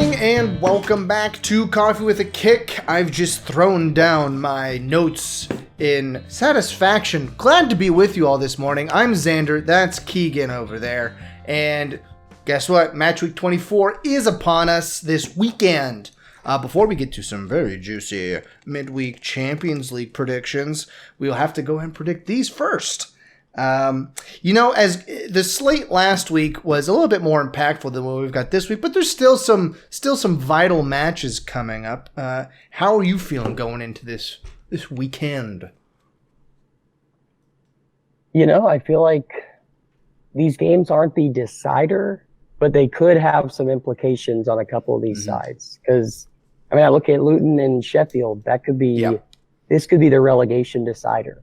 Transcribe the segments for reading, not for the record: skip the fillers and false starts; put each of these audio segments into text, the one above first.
morning and welcome back to Coffee with a Kick. I've just thrown down my notes in satisfaction. Glad to be with you all this morning. I'm Xander, that's Keegan over there. And guess what? Match week 24 is upon us this weekend. Before we get to some very juicy midweek Champions League predictions, we'll have to go ahead and predict these first. As the slate last week was a little bit more impactful than what we've got this week, but there's still some vital matches coming up. How are you feeling going into this weekend? I feel like these games aren't the decider, but they could have some implications on a couple of these sides. Because, I look at Luton and Sheffield. That could be, This could be the relegation decider.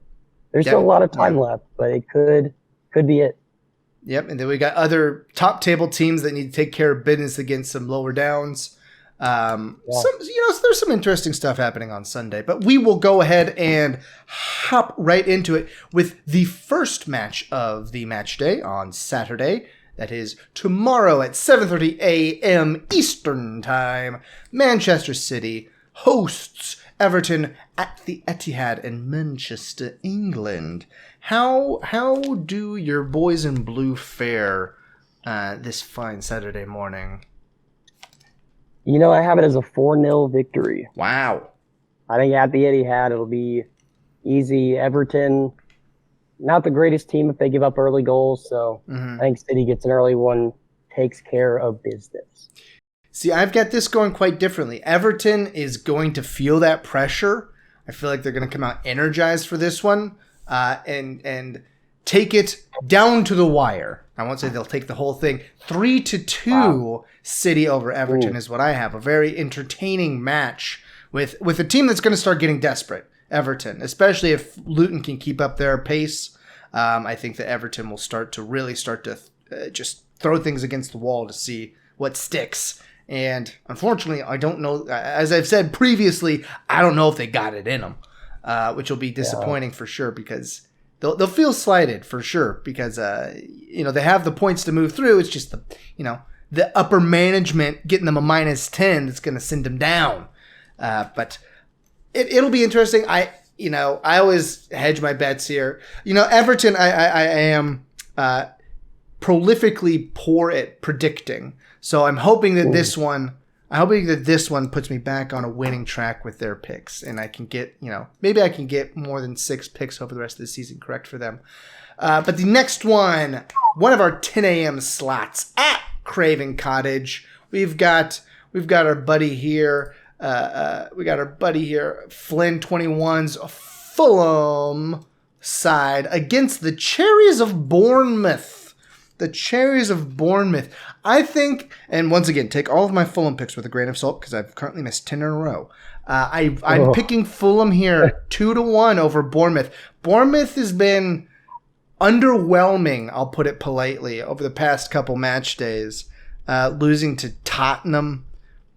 There's still a lot of time left, but it could be it. Yep, and then we got other top table teams that need to take care of business against some lower downs. There's some interesting stuff happening on Sunday, but we will go ahead and hop right into it with the first match of the match day on Saturday. That is tomorrow at 7:30 a.m. Eastern Time. Manchester City hosts Everton at the Etihad in Manchester, England. How do your boys in blue fare this fine Saturday morning? I have it as a 4-0 victory. Wow. I think at the Etihad it'll be easy. Everton, not the greatest team if they give up early goals, so I think City gets an early one, takes care of business. See, I've got this going quite differently. Everton is going to feel that pressure. I feel like they're going to come out energized for this one and take it down to the wire. I won't say they'll take the whole thing. 3-2 City over Everton is what I have. A very entertaining match with a team that's going to start getting desperate, Everton, especially if Luton can keep up their pace. I think that Everton will start to just throw things against the wall to see what sticks. And unfortunately, I don't know, as I've said previously, I don't know if they got it in them, which will be disappointing for sure because they'll feel slighted for sure because, they have the points to move through. It's just the upper management getting them a -10 that's going to send them down. But it'll be interesting. I always hedge my bets here. Everton, I am prolifically poor at predicting. So I'm hoping that this one puts me back on a winning track with their picks, and I can get, maybe I can get more than 6 picks over the rest of the season correct for them. But the next one of our 10 a.m. slots at Craven Cottage, we've got our buddy here. Flynn 21's Fulham side against the Cherries of Bournemouth. The Cherries of Bournemouth. I think, and once again, take all of my Fulham picks with a grain of salt because I've currently missed 10 in a row. I'm picking Fulham here 2-1 over Bournemouth. Bournemouth has been underwhelming, I'll put it politely, over the past couple match days, losing to Tottenham.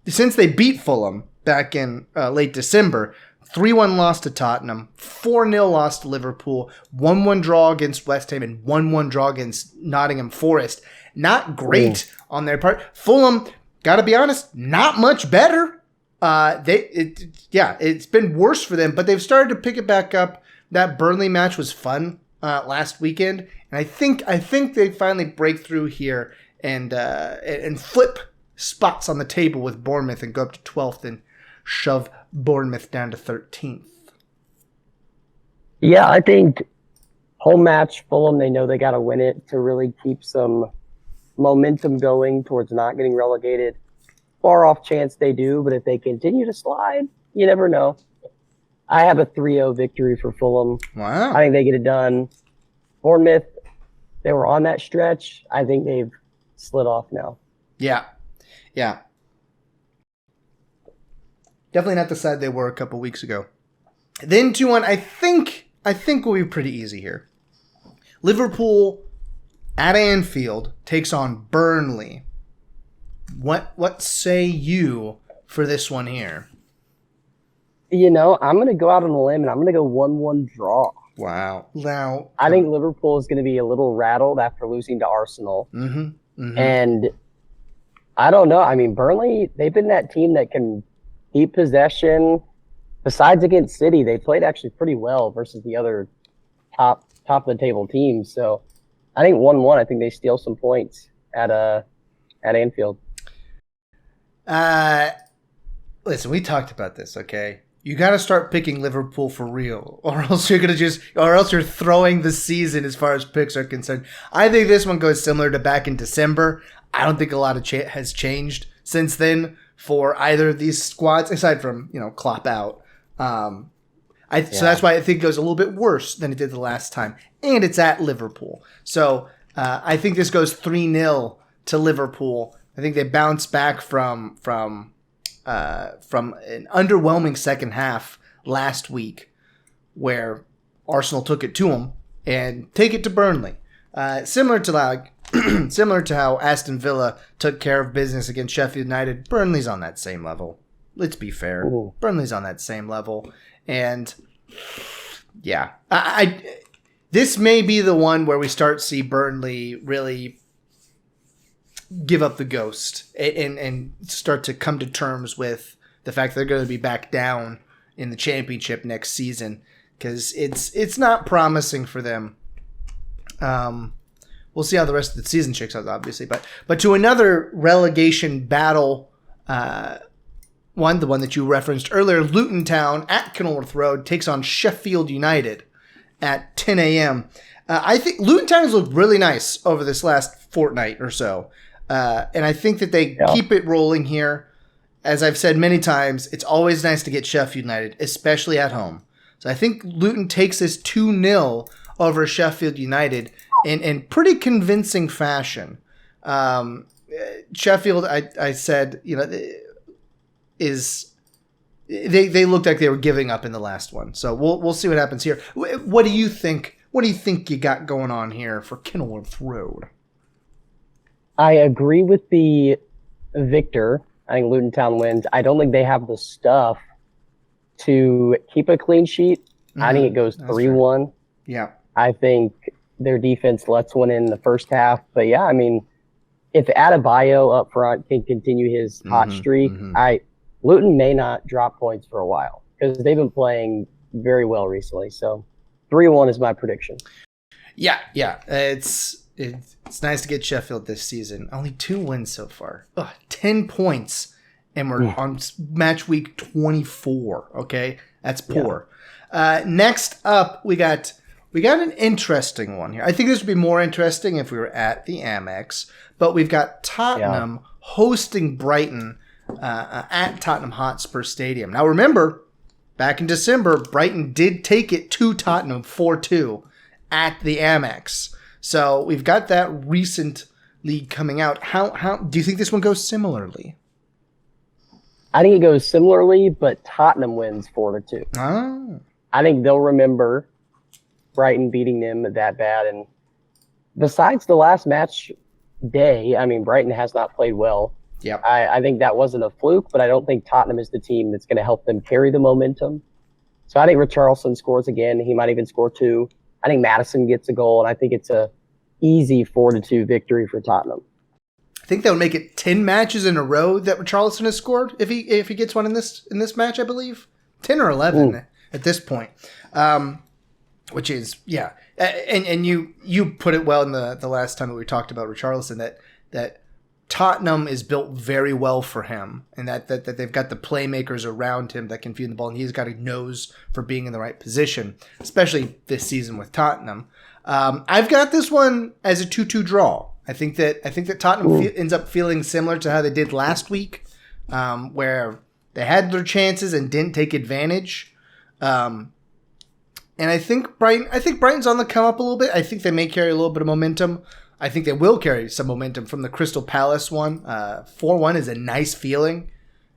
Since they beat Fulham back in late December, 3-1 loss to Tottenham, 4-0 loss to Liverpool, 1-1 draw against West Ham, and 1-1 draw against Nottingham Forest. Not great on their part. Fulham, gotta be honest, not much better. It's been worse for them, but they've started to pick it back up. That Burnley match was fun last weekend, and I think they finally break through here and flip spots on the table with Bournemouth and go up to 12th and shove Bournemouth down to 13th. Yeah, I think home match, Fulham, they know they got to win it to really keep some momentum going towards not getting relegated. Far off chance they do, but if they continue to slide, you never know. I have a 3-0 victory for Fulham. Wow. I think they get it done. Bournemouth, they were on that stretch. I think they've slid off now. Yeah. Definitely not the side they were a couple weeks ago. Then 2-1, I think will be pretty easy here. Liverpool at Anfield takes on Burnley. What say you for this one here? I'm going to go out on a limb and I'm going to go 1-1 draw. Wow. Now, I think Liverpool is going to be a little rattled after losing to Arsenal. And I don't know. I mean, Burnley, they've been that team that can keep possession. Besides against City, they played actually pretty well versus the other top of the table teams. So I think 1-1. I think they steal some points at Anfield. Uh, Listen, we talked about this, okay? You got to start picking Liverpool for real, or else you're throwing the season as far as picks are concerned. I think this one goes similar to back in December. I don't think a lot of has changed since then for either of these squads, aside from Klopp out. So that's why I think it goes a little bit worse than it did the last time, and it's at Liverpool. So I think this goes 3-0 to Liverpool. I think they bounce back from an underwhelming second half last week where Arsenal took it to them and take it to Burnley. Similar to how Aston Villa took care of business against Sheffield United, Burnley's on that same level. Let's be fair. Ooh. Burnley's on that same level. And yeah, this may be the one where we start to see Burnley really give up the ghost and start to come to terms with the fact that they're going to be back down in the championship next season, because it's not promising for them. We'll see how the rest of the season shakes out, obviously, but to another relegation battle, the one that you referenced earlier, Luton Town at Kenilworth Road takes on Sheffield United at 10 a.m. I think Luton Town has looked really nice over this last fortnight or so. And I think that they keep it rolling here. As I've said many times, it's always nice to get Sheffield United, especially at home. So I think Luton takes this 2-0 over Sheffield United in pretty convincing fashion. Sheffield, I said, they looked like they were giving up in the last one. So we'll see what happens here. What do you think? What do you think you got going on here for Kenilworth Road? I agree with the victor. I think Luton Town wins. I don't think they have the stuff to keep a clean sheet. Mm-hmm. I think it goes 3-1. Yeah. I think their defense lets one in the first half. But yeah, I mean, if Adebayo up front can continue his hot streak, Luton may not drop points for a while because they've been playing very well recently. So 3-1 is my prediction. Yeah. It's nice to get Sheffield this season. Only 2 wins so far. 10 points, and we're on match week 24. Okay, that's poor. Yeah. Next up, we got an interesting one here. I think this would be more interesting if we were at the Amex, but we've got Tottenham hosting Brighton at Tottenham Hotspur Stadium. Now remember, back in December, Brighton did take it to Tottenham 4-2 at the Amex. So we've got that recent league coming out. How do you think this one goes similarly? I think it goes similarly, but Tottenham wins 4-2. Oh. I think they'll remember Brighton beating them that bad. And besides the last match day, I mean, Brighton has not played well. Yep. I think that wasn't a fluke, but I don't think Tottenham is the team that's going to help them carry the momentum. So I think Richarlison scores again. He might even score 2. I think Maddison gets a goal, and I think it's a easy 4-2 victory for Tottenham. I think that would make it 10 matches in a row that Richarlison has scored if he gets one in this match, I believe. 10 or 11 at this point. Which is, yeah. And you put it well in the last time that we talked about Richarlison, that Tottenham is built very well for him, and that they've got the playmakers around him that can feed the ball, and he's got a nose for being in the right position, especially this season with Tottenham. I've got this one as a 2-2 draw. I think that Tottenham ends up feeling similar to how they did last week, where they had their chances and didn't take advantage. And I think Brighton's on the come up a little bit. I think they may carry a little bit of momentum. I think they will carry some momentum from the Crystal Palace one. 4-1 is a nice feeling.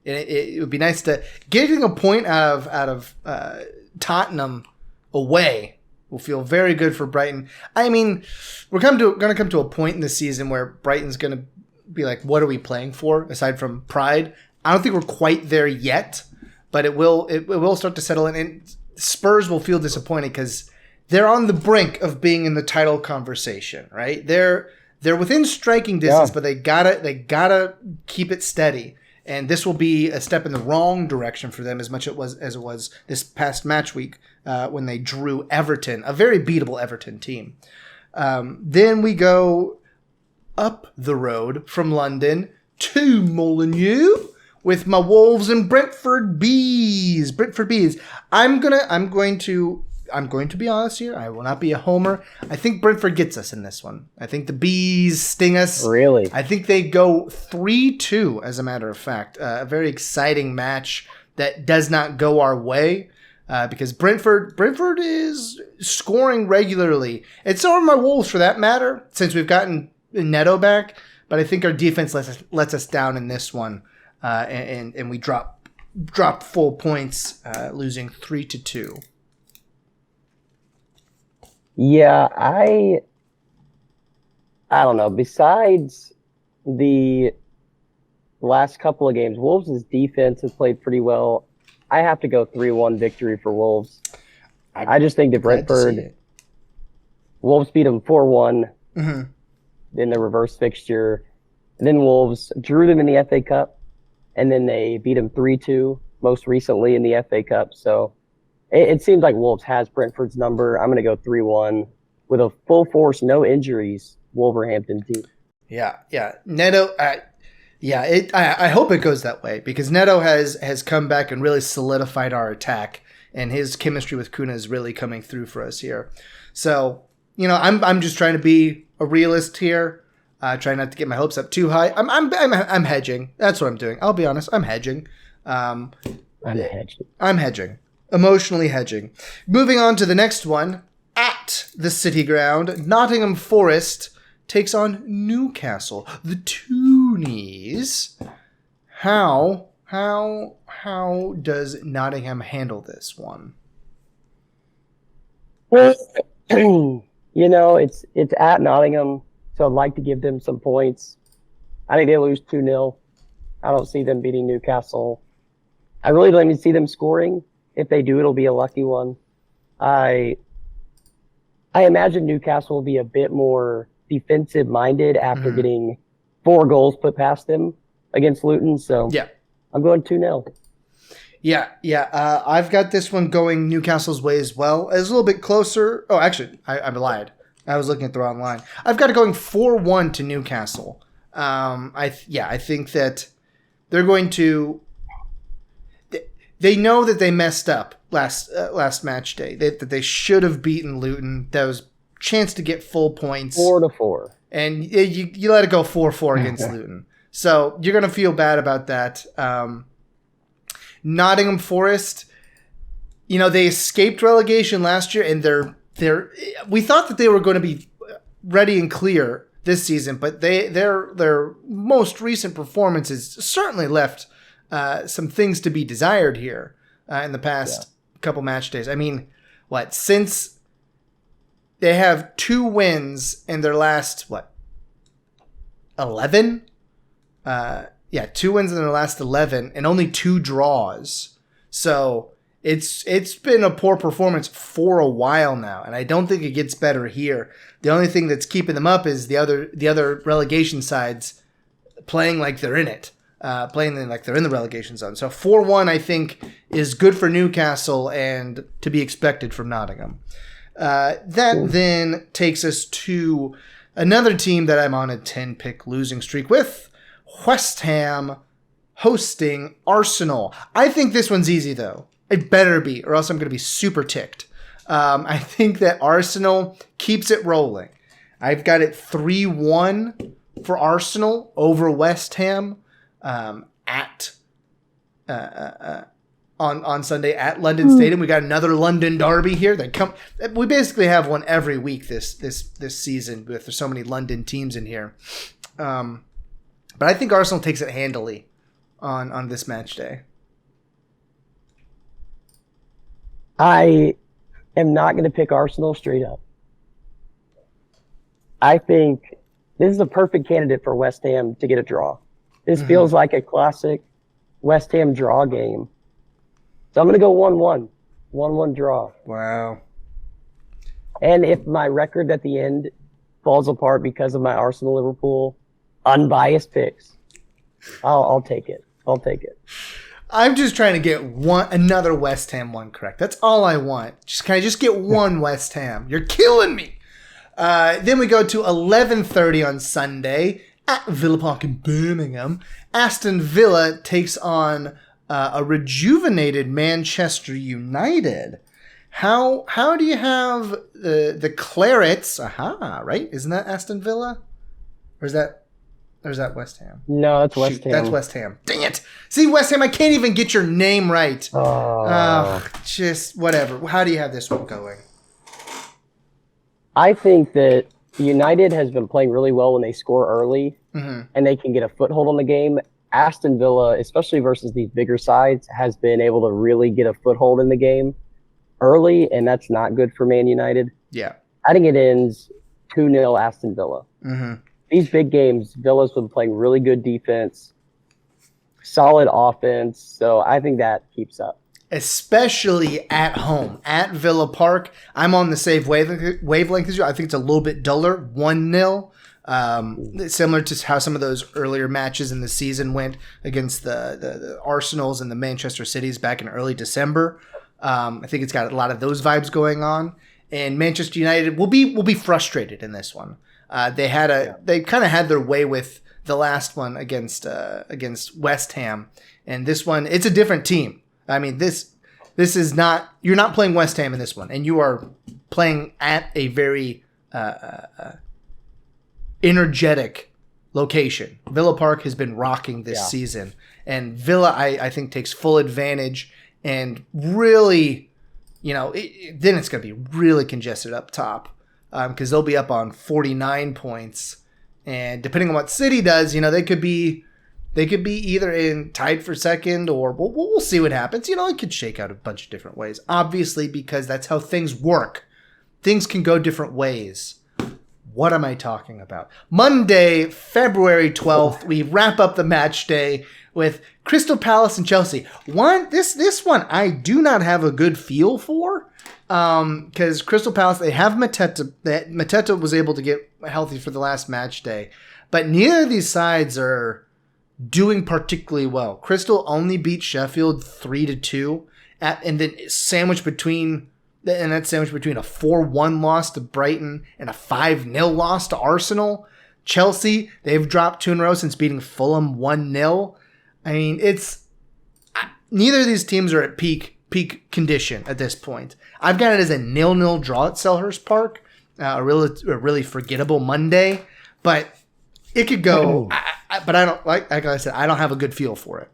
It would be nice to getting a point out of Tottenham away will feel very good for Brighton. I mean, we're going to come to a point in the season where Brighton's going to be like, what are we playing for aside from pride? I don't think we're quite there yet, but it will start to settle in. And Spurs will feel disappointed because they're on the brink of being in the title conversation, right? They're They're within striking distance, but they gotta keep it steady. And this will be a step in the wrong direction for them as much as it was this past match week when they drew Everton, a very beatable Everton team. Then we go up the road from London to Molineux with my Wolves and Brentford Bees. I'm going to be honest here. I will not be a homer. I think Brentford gets us in this one. I think the Bees sting us. Really? I think they go 3-2, as a matter of fact. A very exciting match that does not go our way because Brentford is scoring regularly. And so are my Wolves, for that matter, since we've gotten Neto back. But I think our defense lets us down in this one, and we drop full points, losing 3-2. Yeah, I don't know. Besides the last couple of games, Wolves' defense has played pretty well. I have to go 3-1 victory for Wolves. I just think that Brentford, Wolves beat them 4-1 in the reverse fixture. And then Wolves drew them in the FA Cup, and then they beat them 3-2 most recently in the FA Cup. So it seems like Wolves has Brentford's number. I'm going to go 3-1 with a full force, no injuries, Wolverhampton team. Yeah. Neto, I hope it goes that way because Neto has come back and really solidified our attack, and his chemistry with Kuna is really coming through for us here. So, I'm just trying to be a realist here. Trying not to get my hopes up too high. I'm hedging. That's what I'm doing. I'll be honest. I'm hedging. I'm hedging. Emotionally hedging. Moving on to the next one. At the City Ground, Nottingham Forest takes on Newcastle. The Toonies. How does Nottingham handle this one? It's at Nottingham, so I'd like to give them some points. I think they lose 2-0. I don't see them beating Newcastle. I really don't even see them scoring. If they do, it'll be a lucky one. I imagine Newcastle will be a bit more defensive-minded after getting 4 goals put past them against Luton. So yeah, I'm going 2-0. Yeah. I've got this one going Newcastle's way as well. It's a little bit closer. Oh, actually, I lied. I was looking at the wrong line. I've got it going 4-1 to Newcastle. I think that they're going to. They know that they messed up last match day. That they should have beaten Luton. That was a chance to get full points. 4-4. And you let it go 4-4 against Luton. So you're going to feel bad about that. Nottingham Forest, they escaped relegation last year, and we thought that they were going to be ready and clear this season, but their most recent performances certainly left some things to be desired here in the past couple match days. I mean, since they have 2 wins in their last 11? 2 wins in their last 11 and only 2 draws. So it's been a poor performance for a while now, and I don't think it gets better here. The only thing that's keeping them up is the other relegation sides playing like they're in it. Playing like they're in the relegation zone. So 4-1, I think, is good for Newcastle and to be expected from Nottingham. That then takes us to another team that I'm on a 10-pick losing streak with, West Ham hosting Arsenal. I think this one's easy, though. It better be, or else I'm going to be super ticked. I think that Arsenal keeps it rolling. I've got it 3-1 for Arsenal over West Ham. On Sunday at London Stadium. We got another London derby here. We basically have one every week this season with so many London teams in here. But I think Arsenal takes it handily on this match day. I am not going to pick Arsenal straight up. I think this is a perfect candidate for West Ham to get a draw. This feels like a classic West Ham draw game. So I'm going to go 1-1. 1-1 draw. Wow. And if my record at the end falls apart because of my Arsenal Liverpool unbiased picks, I'll take it. I'll take it. I'm just trying to get another West Ham one correct. That's all I want. Can I just get one West Ham? You're killing me. Then we go to 11:30 on Sunday at Villa Park in Birmingham. Aston Villa takes on a rejuvenated Manchester United. How do you have the Clarets? Aha, right? Isn't that Aston Villa? Or is that West Ham? No, that's West Ham. That's West Ham. Dang it. See, West Ham, I can't even get your name right. Just whatever. How do you have this one going? I think that United has been playing really well when they score early and they can get a foothold on the game. Aston Villa, especially versus these bigger sides, has been able to really get a foothold in the game early, and that's not good for Man United. Yeah. I think it ends 2-0 Aston Villa. These big games, Villa's been playing really good defense, solid offense, so I think that keeps up. Especially at home, at Villa Park. I'm on the same wavelength as you. I think it's a little bit duller, 1-0. Similar to how some of those earlier matches in the season went against the Arsenals and the Manchester Cities back in early December. I think it's got a lot of those vibes going on. And Manchester United will be frustrated in this one. They kind of had their way with the last one against West Ham, and this one it's a different team. I mean this is not, you're not playing West Ham in this one, and you are playing at a very energetic location. Villa Park has been rocking this season, and Villa I think takes full advantage and really, then it's going to be really congested up top. Because they'll be up on 49 points, and depending on what City does, they could be either tied for second, or we'll see what happens. It could shake out a bunch of different ways. Obviously, because that's how things work. Things can go different ways. What am I talking about? Monday, February 12th, we wrap up the match day with Crystal Palace and Chelsea. This one I do not have a good feel for. Because Crystal Palace, they have Mateta. Mateta was able to get healthy for the last match day, but neither of these sides are doing particularly well. Crystal only beat Sheffield 3-2, and then sandwiched between a 4-1 loss to Brighton and a 5-0 loss to Arsenal. Chelsea, they've dropped 2 in a row since beating Fulham 1-0. I mean, neither of these teams are at peak condition at this point. I've got it as a 0-0 draw at Selhurst Park, a really forgettable Monday, but it could go. But I don't like I said, I don't have a good feel for it.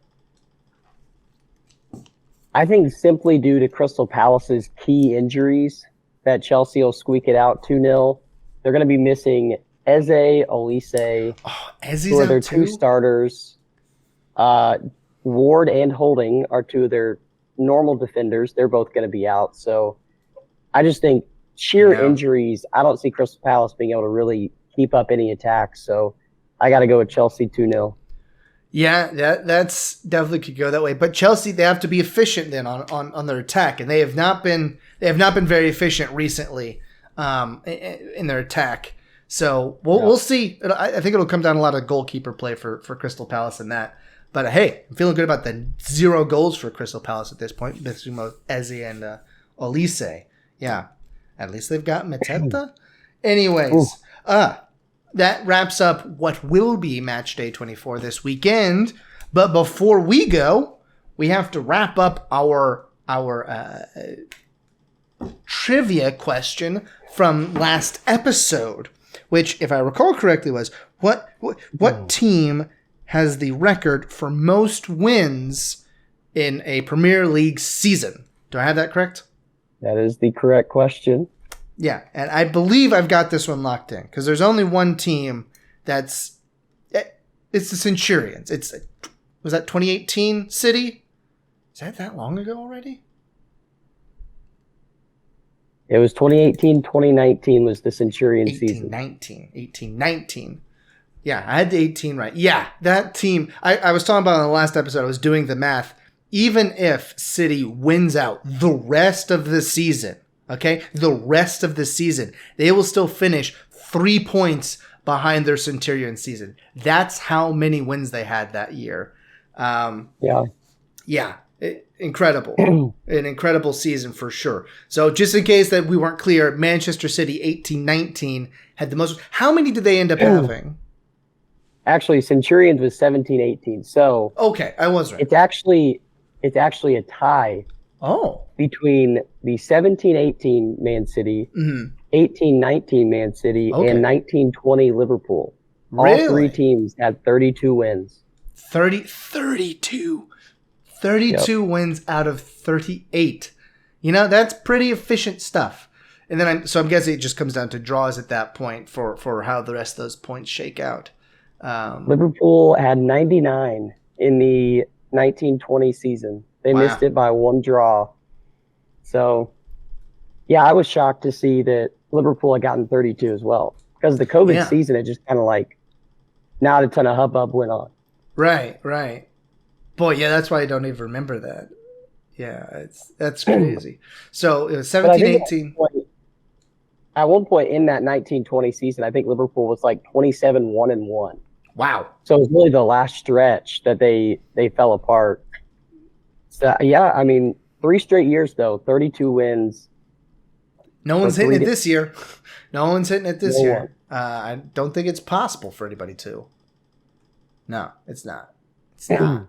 I think simply due to Crystal Palace's key injuries that Chelsea will squeak it out 2-0. They're going to be missing Eze, Olise, who are their 2 starters. Ward and Holding are 2 of their normal defenders. They're both going to be out. So I just think sheer injuries, I don't see Crystal Palace being able to really keep up any attacks. So I got to go with Chelsea 2-0. Yeah, that's definitely could go that way. But Chelsea, they have to be efficient then on their attack, and they have not been very efficient recently in their attack. So we'll see. I think it'll come down to a lot of goalkeeper play for Crystal Palace in that. But hey, I'm feeling good about the 0 goals for Crystal Palace at this point. Between both Eze and Olise. Yeah, at least they've got Mateta. Anyways, that wraps up what will be Match Day 24 this weekend. But before we go, we have to wrap up our trivia question from last episode, which, if I recall correctly, was what team has the record for most wins in a Premier League season? Do I have that correct? That is the correct question. Yeah, and I believe I've got this one locked in because there's only one team it's the Centurions. Was that 2018 City? Is that long ago already? It was 2018, 2019 was the Centurion season. 18-19. Yeah, I had the 18 right. Yeah, that team, I was talking about in the last episode, I was doing the math. Even if City wins out the rest of the season, okay, they will still finish 3 points behind their Centurion season. That's how many wins they had that year. Incredible. An incredible season for sure. So just in case that we weren't clear, Manchester City 18-19 had the most. How many did they end up having? Actually, Centurions was 17-18. So okay, I was right. It's actually a tie. Between the 17-18 Man City, 18-19 Man City, and 19-20 Liverpool. Really? All three teams had 32 wins. 32 wins out of 38. That's pretty efficient stuff. And then I'm guessing it just comes down to draws at that point for how the rest of those points shake out. Liverpool had 99 in the 19-20 season. They missed it by one draw. So, yeah, I was shocked to see that Liverpool had gotten 32 as well. Because the COVID season, it just kind of not a ton of hubbub went on. Right. Boy, yeah, that's why I don't even remember that. Yeah, that's crazy. So it was 17-18. At one point in that 19-20 season, I think Liverpool was 27-1-1. Wow. So it was really the last stretch that they fell apart. So, yeah, I mean, 3 straight years, though, 32 wins. No one's hitting it this year. No one's hitting it this year. I don't think it's possible for anybody to. No, it's not. It's not.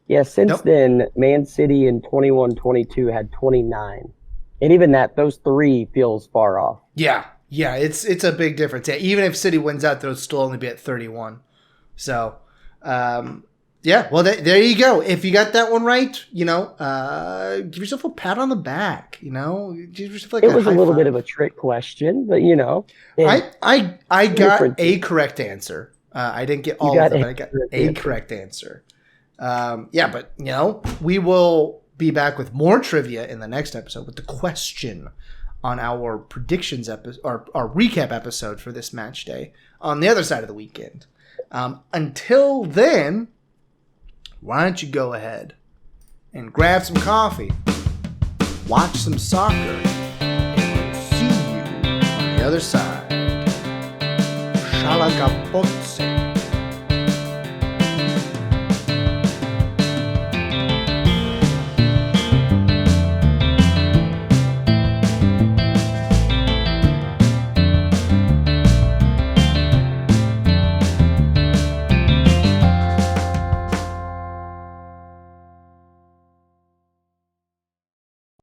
Yeah, since then, Man City in 21-22 had 29. And even those 3 feels far off. Yeah, it's a big difference. Yeah, even if City wins out, they'll still only be at 31. So, well, there you go. If you got that one right, give yourself a pat on the back. Give yourself it was a little bit of a trick question, but I got a correct answer. I didn't get all of them, but I got a correct answer. But we will be back with more trivia in the next episode with the question on our predictions episode, or our recap episode for this match day on the other side of the weekend. Until then, why don't you go ahead and grab some coffee, watch some soccer, and we'll see you on the other side. Shalagapotse.